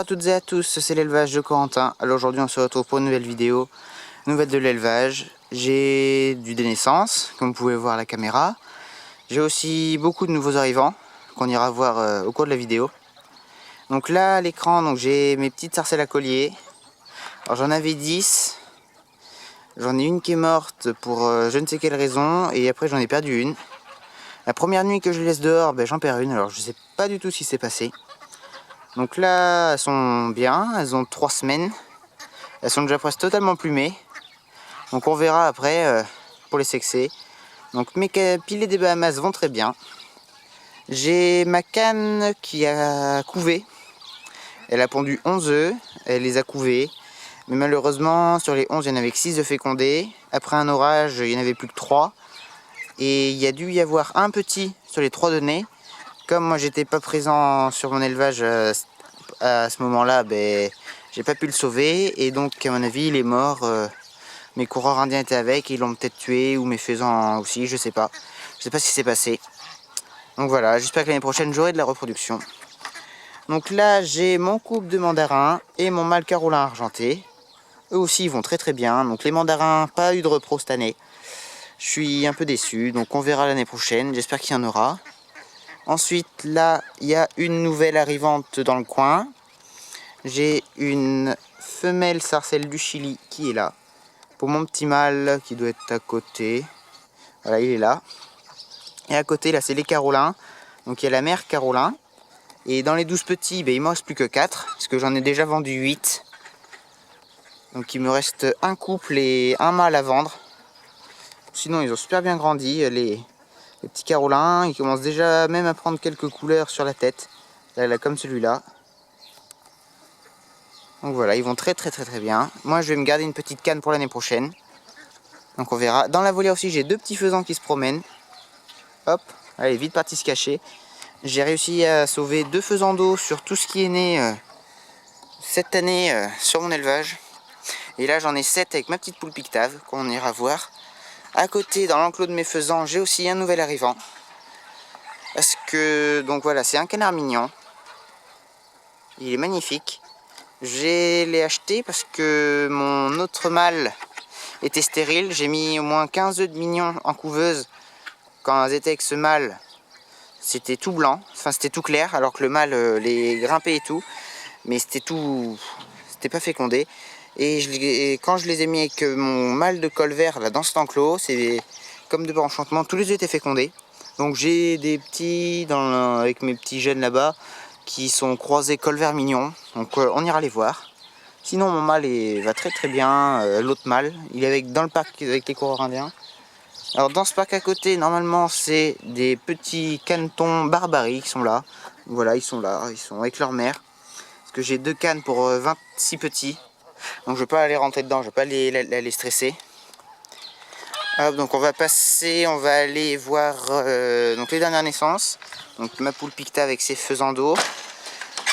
À toutes et à tous, c'est l'élevage de Corentin. Alors aujourd'hui on se retrouve pour une nouvelle vidéo, nouvelle de l'élevage. J'ai du dénaissance, comme vous pouvez voir à la caméra. J'ai aussi beaucoup de nouveaux arrivants qu'on ira voir au cours de la vidéo. Donc là à l'écran, j'ai mes petites sarcelles à collier. Alors j'en avais 10. J'en ai une qui est morte pour je ne sais quelle raison et après j'en ai perdu une. La première nuit que je les laisse dehors, j'en perds une, alors je sais pas du tout ce qui s'est passé. Donc là, elles sont bien, elles ont 3 semaines. Elles sont déjà presque totalement plumées. Donc on verra après pour les sexer. Donc mes pilets des Bahamas vont très bien. J'ai ma canne qui a couvé. Elle a pondu 11 œufs, elle les a couvés. Mais malheureusement, sur les 11, il n'y en avait que 6 de fécondés. Après un orage, il n'y en avait plus que 3. Et il y a dû y avoir un petit sur les 3 de nez. Comme moi j'étais pas présent sur mon élevage à ce moment-là, j'ai pas pu le sauver. Et donc à mon avis il est mort. Mes coureurs indiens étaient avec, ils l'ont peut-être tué, ou mes faisans aussi, je sais pas. Je sais pas ce qui s'est passé. Donc voilà, j'espère que l'année prochaine j'aurai de la reproduction. Donc là j'ai mon couple de mandarins et mon mâle carolin argenté. Eux aussi ils vont très très bien. Donc les mandarins, pas eu de repro cette année. Je suis un peu déçu, donc on verra l'année prochaine, j'espère qu'il y en aura. Ensuite, là, il y a une nouvelle arrivante dans le coin. J'ai une femelle sarcelle du Chili qui est là. Pour mon petit mâle qui doit être à côté. Voilà, il est là. Et à côté, là, c'est les carolins. Donc il y a la mère carolin. Et dans les 12 petits, il ne me reste plus que 4. Parce que j'en ai déjà vendu 8. Donc il me reste un couple et un mâle à vendre. Sinon, ils ont super bien grandi. Les petits carolins, ils commencent déjà même à prendre quelques couleurs sur la tête. Là, comme celui-là. Donc voilà, ils vont très bien. Moi, je vais me garder une petite canne pour l'année prochaine. Donc on verra. Dans la volière aussi, j'ai 2 petits faisans qui se promènent. Hop, allez, vite parti se cacher. J'ai réussi à sauver 2 faisans d'eau sur tout ce qui est né cette année sur mon élevage. Et là, j'en ai 7 avec ma petite poule pictave qu'on ira voir. À côté, dans l'enclos de mes faisans, j'ai aussi un nouvel arrivant. Parce que, donc voilà, c'est un canard mignon. Il est magnifique. Je l'ai acheté parce que mon autre mâle était stérile. J'ai mis au moins 15 œufs de mignons en couveuse. Quand elles étaient avec ce mâle, c'était tout blanc, enfin c'était tout clair, alors que le mâle les grimpait et tout. Mais c'était pas fécondé. Et quand je les ai mis avec mon mâle de col vert là, dans cet enclos, c'est comme de par enchantement, tous les œufs étaient fécondés. Donc j'ai des petits, avec mes petits jeunes là-bas, qui sont croisés col vert mignon. Donc on ira les voir. Sinon mon mâle va très bien, l'autre mâle, il est dans le parc avec les coureurs indiens. Alors dans ce parc à côté, normalement c'est des petits canetons barbaries qui sont là. Voilà, ils sont là, ils sont avec leur mère. Parce que j'ai 2 cannes pour 26 petits. Donc je ne vais pas aller rentrer dedans, je ne vais pas les stresser. Hop, donc on va passer, on va aller voir donc les dernières naissances. Donc ma poule picta avec ses faisans d'eau.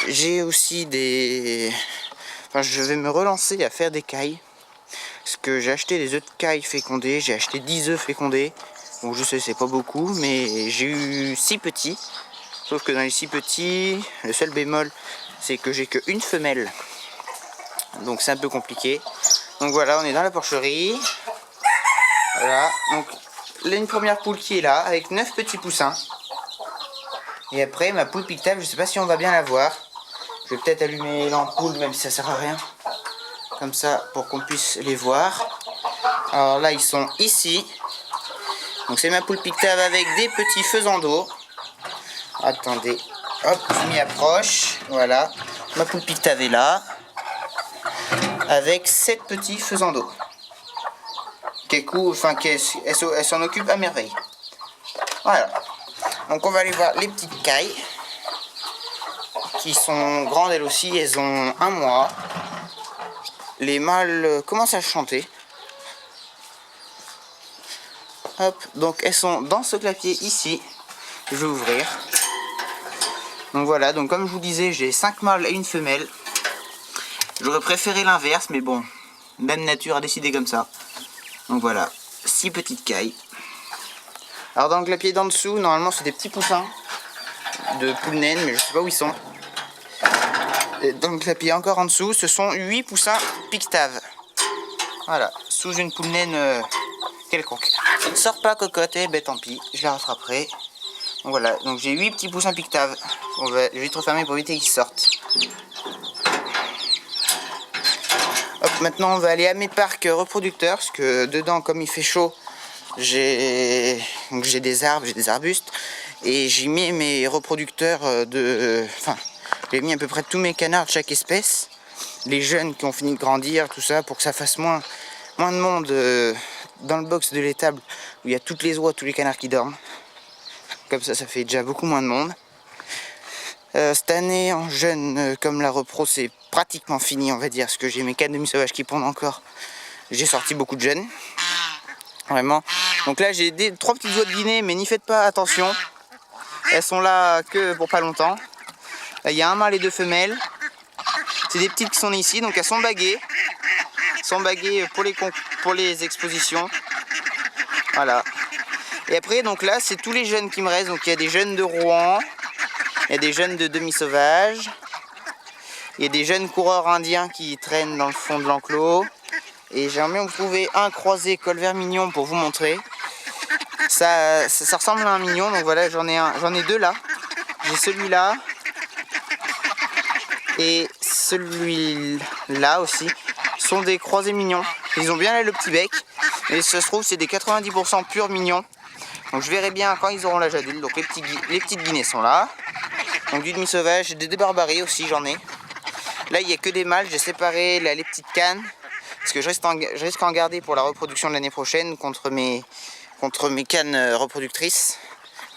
J'ai aussi enfin je vais me relancer à faire des cailles. Parce que j'ai acheté des œufs de caille fécondés, j'ai acheté 10 œufs fécondés. Bon je sais c'est pas beaucoup, mais j'ai eu 6 petits. Sauf que dans les 6 petits, le seul bémol c'est que j'ai qu'une femelle. Donc c'est un peu compliqué. Donc voilà, on est dans la porcherie. Voilà, donc là une première poule qui est là, avec 9 petits poussins. Et après ma poule pictave, je sais pas si on va bien la voir. Je vais peut-être allumer l'ampoule, même si ça sert à rien. Comme ça, pour qu'on puisse les voir. Alors là, ils sont ici. Donc c'est ma poule pictave avec des petits faisans d'eau. Attendez, hop, je m'y approche. Voilà, ma poule pictave est là. Avec 7 petits faisans d'eau. Elle s'en occupe à merveille. Voilà. Donc on va aller voir les petites cailles. Qui sont grandes elles aussi, elles ont 1 mois. Les mâles commencent à chanter. Hop, donc elles sont dans ce clapier ici. Je vais ouvrir. Donc voilà, donc comme je vous disais, j'ai 5 mâles et une femelle. J'aurais préféré l'inverse, mais bon, même nature a décidé comme ça. Donc voilà, 6 petites cailles. Alors dans le clapier d'en dessous, normalement c'est des petits poussins de poules naines, mais je sais pas où ils sont. Et donc là, puis encore en dessous, ce sont 8 poussins pictaves. Voilà, sous une poule naine quelconque. Ça ne sort pas cocotte, et ben tant pis, je la rattraperai. Donc voilà, donc j'ai 8 petits poussins pictaves. Je vais vite refermer pour éviter qu'ils sortent. Hop, maintenant on va aller à mes parcs reproducteurs, parce que dedans, comme il fait chaud, j'ai des arbres, j'ai des arbustes, et j'y mets mes reproducteurs j'ai mis à peu près tous mes canards de chaque espèce, les jeunes qui ont fini de grandir, tout ça, pour que ça fasse moins de monde dans le box de l'étable où il y a toutes les oies, tous les canards qui dorment. Comme ça fait déjà beaucoup moins de monde. Cette année, en jeune, comme la repro, c'est pratiquement fini, on va dire, parce que j'ai mes 4 demi-sauvages qui pondent encore. J'ai sorti beaucoup de jeunes. Vraiment. Donc là, j'ai 3 petites oies de Guinée, mais n'y faites pas attention. Elles sont là que pour pas longtemps. Là, il y a un mâle et 2 femelles. C'est des petites qui sont nées ici, donc elles sont baguées. Elles sont baguées pour les expositions. Voilà. Et après, donc là, c'est tous les jeunes qui me restent. Donc il y a des jeunes de Rouen, il y a des jeunes de demi-sauvages, il y a des jeunes coureurs indiens qui traînent dans le fond de l'enclos. Et j'aimerais bien vous trouver un croisé colvert mignon pour vous montrer. Ça ressemble à un mignon, donc voilà, j'en ai 2 là. J'ai celui-là et celui-là aussi. Ce sont des croisés mignons. Ils ont bien là le petit bec, mais ça se trouve c'est des 90% purs mignons. Donc je verrai bien quand ils auront l'âge adulte. Donc les petites guinées sont là. Donc du demi-sauvage, des barbaries aussi j'en ai. Là il n'y a que des mâles, j'ai séparé là, les petites cannes. Parce que je risque en garder pour la reproduction de l'année prochaine contre mes cannes reproductrices.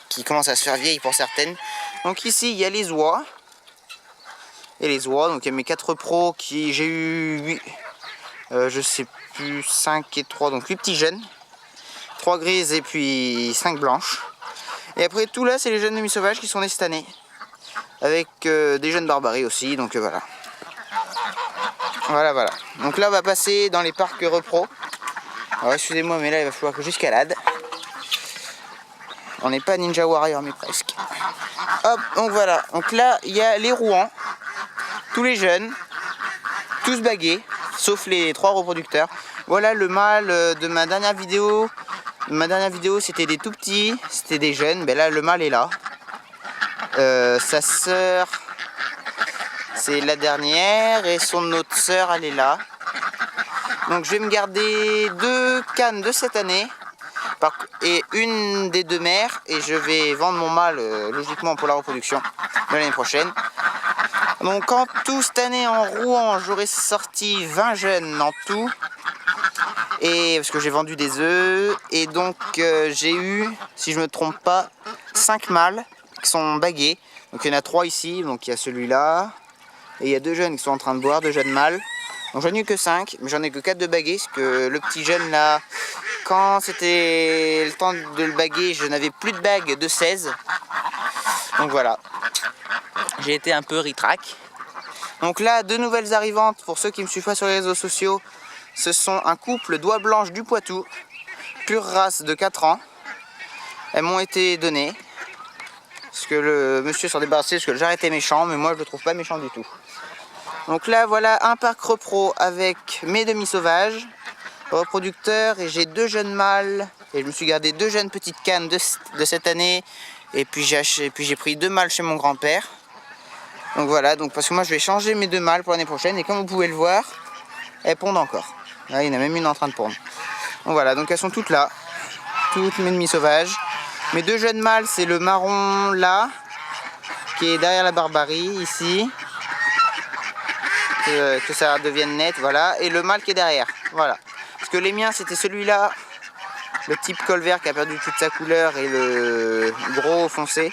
Qui commencent à se faire vieilles pour certaines. Donc ici il y a les oies. Et les oies, donc il y a mes 4 pros qui j'ai eu 8, je sais plus, 5 et 3, donc 8 petits jeunes. 3 grises et puis 5 blanches. Et après tout là c'est les jeunes demi-sauvages qui sont nés cette année. Avec des jeunes barbaries aussi, donc voilà. Voilà. Donc là on va passer dans les parcs repro. Alors excusez-moi mais là il va falloir que j'escalade. On n'est pas Ninja Warrior mais presque. Hop, donc voilà. Donc là il y a les Rouen. Tous les jeunes. Tous bagués. Sauf les 3 reproducteurs. Voilà le mâle de ma dernière vidéo. Ma dernière vidéo c'était des tout petits, c'était des jeunes, ben là le mâle est là. Sa sœur c'est la dernière et son autre sœur elle est là. Donc je vais me garder 2 cannes de cette année et une des 2 mères et je vais vendre mon mâle logiquement pour la reproduction de l'année prochaine. Donc en tout cette année en Rouen j'aurais sorti 20 jeunes en tout. Et parce que j'ai vendu des œufs et donc j'ai eu, si je me trompe pas, 5 mâles qui sont bagués. Donc il y en a 3 ici, donc il y a celui-là et il y a 2 jeunes qui sont en train de boire, 2 jeunes mâles. Donc j'en ai eu que 5, mais j'en ai que 4 de bagués parce que le petit jeune là, quand c'était le temps de le baguer, je n'avais plus de bagues de 16. Donc voilà, j'ai été un peu ritrac. Donc là, 2 nouvelles arrivantes pour ceux qui me suivent pas sur les réseaux sociaux. Ce sont un couple d'oies blanches du Poitou, pure race de 4 ans. Elles m'ont été données. Parce que le monsieur s'en débarrassait, parce que le jarret était méchant, mais moi je le trouve pas méchant du tout. Donc là voilà un parc repro avec mes demi-sauvages, reproducteurs, et j'ai 2 jeunes mâles. Et je me suis gardé 2 jeunes petites cannes de cette année. Et puis j'ai pris 2 mâles chez mon grand-père. Donc voilà, donc parce que moi je vais changer mes 2 mâles pour l'année prochaine. Et comme vous pouvez le voir, elles pondent encore. Là, il y en a même une en train de pondre. Donc voilà, donc elles sont toutes là. Toutes mes demi-sauvages. Mes 2 jeunes mâles, c'est le marron là, qui est derrière la barbarie, ici. Que ça devienne net, voilà. Et le mâle qui est derrière, voilà. Parce que les miens, c'était celui-là, le type colvert qui a perdu toute sa couleur et le gros foncé.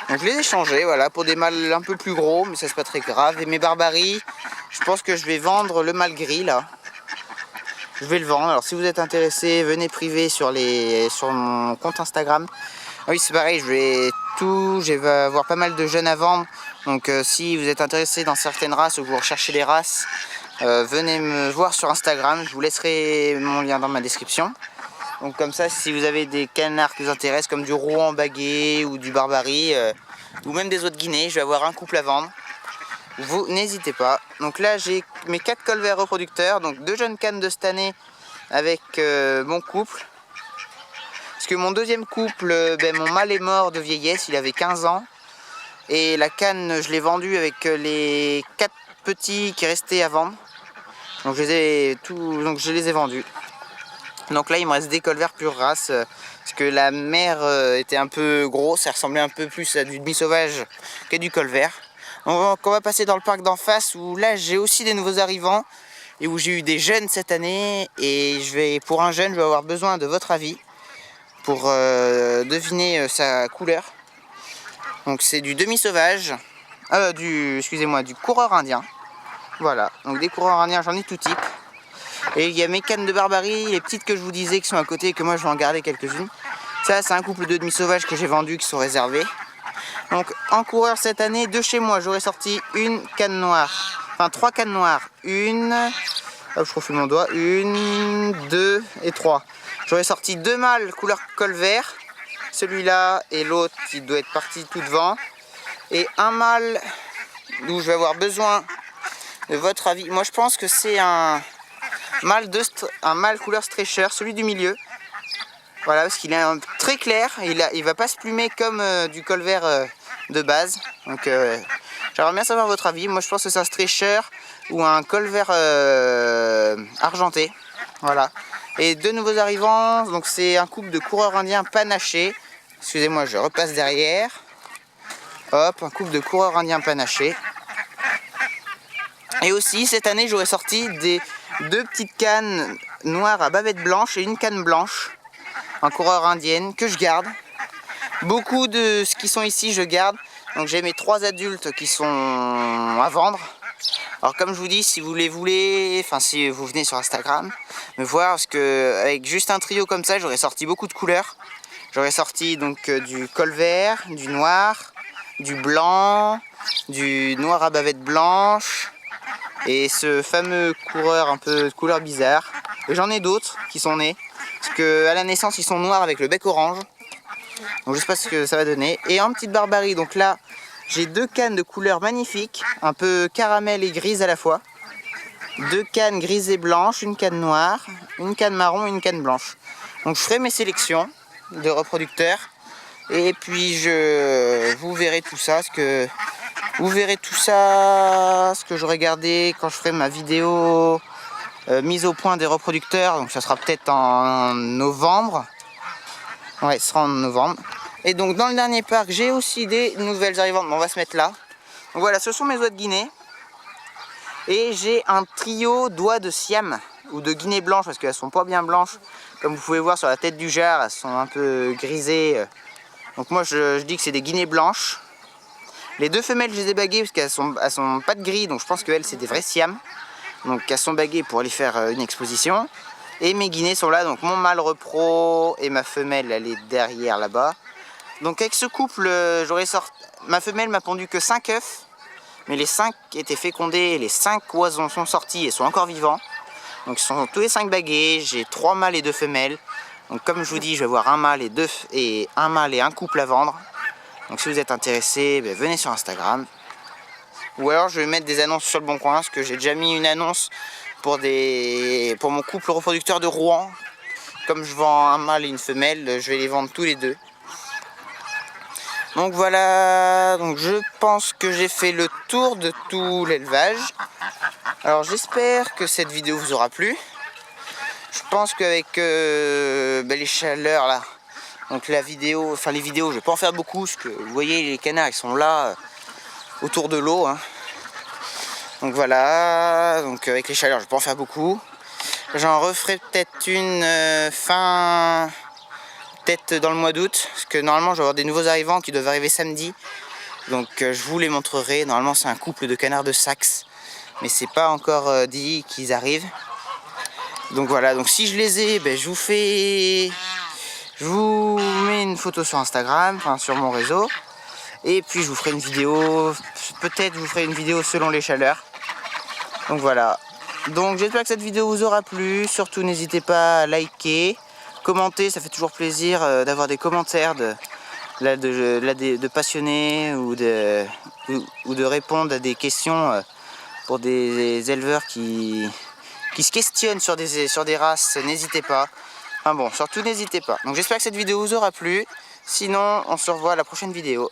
Donc je les ai changés, voilà, pour des mâles un peu plus gros, mais ça c'est pas très grave. Et mes barbaries, je pense que je vais vendre le mâle gris là. Je vais le vendre. Alors si vous êtes intéressé, venez privé sur mon compte Instagram. Oui, c'est pareil, je vais avoir pas mal de jeunes à vendre. Donc si vous êtes intéressé dans certaines races ou que vous recherchez des races, venez me voir sur Instagram. Je vous laisserai mon lien dans ma description. Donc comme ça, si vous avez des canards qui vous intéressent, comme du Rouen bagué ou du Barbarie, ou même des oies de Guinée, je vais avoir un couple à vendre. vous n'hésitez pas. Donc là j'ai mes 4 colverts reproducteurs, donc 2 jeunes cannes de cette année avec mon couple. Parce que mon deuxième couple, mon mâle est mort de vieillesse, il avait 15 ans. Et la canne je l'ai vendue avec les 4 petits qui restaient à vendre. Donc je les ai vendus. Donc là il me reste des colverts pure race. Parce que la mère était un peu grosse, ça ressemblait un peu plus à du demi-sauvage qu'à du colvert. Donc on va passer dans le parc d'en face où là j'ai aussi des nouveaux arrivants et où j'ai eu des jeunes cette année, et pour un jeune je vais avoir besoin de votre avis pour deviner sa couleur. Donc c'est du demi-sauvage, du coureur indien. Voilà, donc des coureurs indiens j'en ai tout type. Et il y a mes cannes de barbarie, les petites que je vous disais qui sont à côté et que moi je vais en garder quelques-unes. Ça c'est un couple de demi-sauvages que j'ai vendus qui sont réservés. Donc en coureur cette année, de chez moi, j'aurais sorti une canne noire. Enfin 3 cannes noires. Hop, je refais mon doigt. 1, 2 et 3. J'aurais sorti 2 mâles couleur col vert. Celui-là et l'autre qui doit être parti tout devant. Et un mâle d'où je vais avoir besoin de votre avis. Moi je pense que c'est un mâle couleur stretcher, celui du milieu. Voilà, parce qu'il est très clair, il va pas se plumer comme du colvert de base. Donc j'aimerais bien savoir votre avis. Moi je pense que c'est un stretcher ou un colvert argenté. Voilà. Et 2 nouveaux arrivants, donc c'est un couple de coureurs indiens panachés. Excusez-moi, je repasse derrière. Hop, un couple de coureurs indiens panachés. Et aussi cette année j'aurais sorti 2 petites cannes noires à bavette blanche et une canne blanche. Un coureur indienne que je garde. Beaucoup de ce qui sont ici je garde. Donc j'ai mes 3 adultes qui sont à vendre. Alors comme je vous dis, si vous les voulez, enfin si vous venez sur Instagram me voir, parce que avec juste un trio comme ça j'aurais sorti beaucoup de couleurs. J'aurais sorti donc du colvert, du noir, du blanc, du noir à bavette blanche et ce fameux coureur un peu de couleur bizarre. Et j'en ai d'autres qui sont nés. Parce qu'à la naissance ils sont noirs avec le bec orange. Donc je sais pas ce que ça va donner. Et en petite barbarie, donc là j'ai 2 cannes de couleurs magnifiques, un peu caramel et grise à la fois. 2 cannes grises et blanches, une canne noire, une canne marron et une canne blanche. Donc je ferai mes sélections de reproducteurs. Et puis vous verrez tout ça, ce que j'aurai gardé quand je ferai ma vidéo mise au point des reproducteurs. Donc ça sera peut-être en novembre. Ouais, ce sera en novembre. Et donc dans le dernier parc, j'ai aussi des nouvelles arrivantes. Bon, on va se mettre là. Donc voilà, ce sont mes oies de Guinée. Et j'ai un trio d'oies de Siam ou de Guinée blanche parce qu'elles sont pas bien blanches. Comme vous pouvez voir sur la tête du jar, elles sont un peu grisées. Donc moi je dis que c'est des Guinées blanches. Les 2 femelles, je les ai baguées parce qu'elles sont pas de gris, donc je pense qu'elles c'est des vrais Siam. Donc elles sont baguées pour aller faire une exposition. Et mes guinées sont là, donc mon mâle repro et ma femelle elle est derrière là-bas. Donc avec ce couple, ma femelle m'a pondu que 5 œufs. Mais les 5 étaient fécondés, les 5 oisons sont sortis et sont encore vivants. Donc ils sont tous les 5 bagués, j'ai 3 mâles et 2 femelles. Donc comme je vous dis, je vais avoir un mâle et un couple à vendre. Donc si vous êtes intéressé, venez sur Instagram. Ou alors je vais mettre des annonces sur le Bon Coin, parce que j'ai déjà mis une annonce pour mon couple reproducteur de Rouen. Comme je vends un mâle et une femelle, je vais les vendre tous les 2. Donc voilà, donc je pense que j'ai fait le tour de tout l'élevage. Alors j'espère que cette vidéo vous aura plu. Je pense qu'avec les chaleurs là, donc les vidéos, je vais pas en faire beaucoup parce que vous voyez les canards ils sont là autour de l'eau. Hein. Donc voilà, donc avec les chaleurs je vais pas en faire beaucoup. J'en referai peut-être une peut-être dans le mois d'août, parce que normalement je vais avoir des nouveaux arrivants qui doivent arriver samedi. Donc je vous les montrerai. Normalement c'est un couple de canards de Saxe, mais c'est pas encore dit qu'ils arrivent. Donc voilà, donc si je les ai, je vous mets une photo sur Instagram, enfin sur mon réseau. Et puis je vous ferai une vidéo, peut-être je vous ferai une vidéo selon les chaleurs. Donc voilà. Donc j'espère que cette vidéo vous aura plu. Surtout n'hésitez pas à liker, commenter, ça fait toujours plaisir d'avoir des commentaires de passionnés ou ou de répondre à des questions pour des éleveurs qui se questionnent sur des races, n'hésitez pas. Enfin bon, surtout n'hésitez pas. Donc j'espère que cette vidéo vous aura plu. Sinon, on se revoit à la prochaine vidéo.